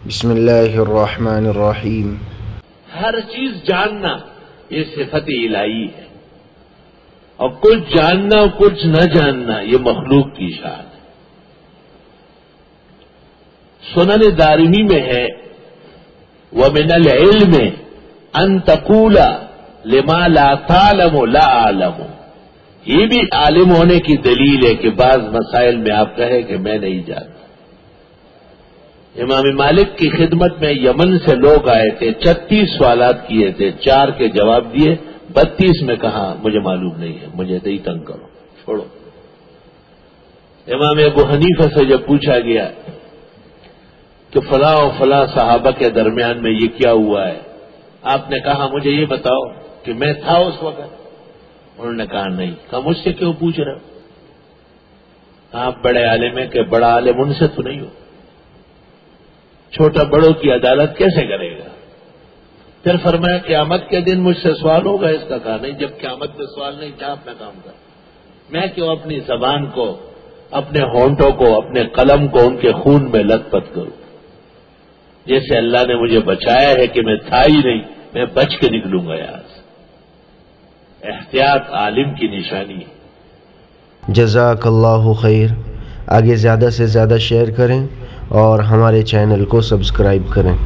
بسم اللہ الرحمن الرحیم۔ ہر چیز جاننا یہ صفت الہی ہے، اور کچھ جاننا اور کچھ نہ جاننا یہ مخلوق کی شان ہے۔ سنن دارمی میں ہے وَمِنَ الْعِلْمِ أَن تَقُولَ لِمَا لَا تَعْلَمُ لَا أَعْلَمُ۔ یہ بھی عالم ہونے کی دلیل ہے کہ بعض مسائل میں آپ کہیں کہ میں نہیں جانتا۔ امام مالک کی خدمت میں یمن سے لوگ آئے تھے، 36 سوالات کیے تھے، 4 کے جواب دیے، 32 میں کہا مجھے معلوم نہیں ہے، مجھے تو ہی تنگ کرو، چھوڑو۔ امام ابو حنیفہ سے جب پوچھا گیا کہ فلاں و فلاں صحابہ کے درمیان میں یہ کیا ہوا ہے، آپ نے کہا مجھے یہ بتاؤ کہ میں تھا اس وقت؟ انہوں نے کہا نہیں۔ کہا مجھ سے کیوں پوچھ رہے ہو؟ آپ بڑے عالم ہیں کہ بڑا عالم ان سے تو نہیں ہو، چھوٹا بڑوں کی عدالت کیسے کرے گا؟ پھر فرمایا قیامت کے دن مجھ سے سوال ہوگا؟ اس کا کہا نہیں، جب قیامت میں سوال نہیں تھا اپنا کام کر، میں کیوں اپنی زبان کو، اپنے ہونٹوں کو، اپنے قلم کو ان کے خون میں لت پت کروں؟ جیسے اللہ نے مجھے بچایا ہے کہ میں تھا ہی نہیں، میں بچ کے نکلوں گا یہاں سے۔ احتیاط عالم کی نشانی ہے۔ جزاک اللہ خیر۔ آگے زیادہ سے زیادہ شیئر کریں اور ہمارے چینل کو سبسکرائب کریں۔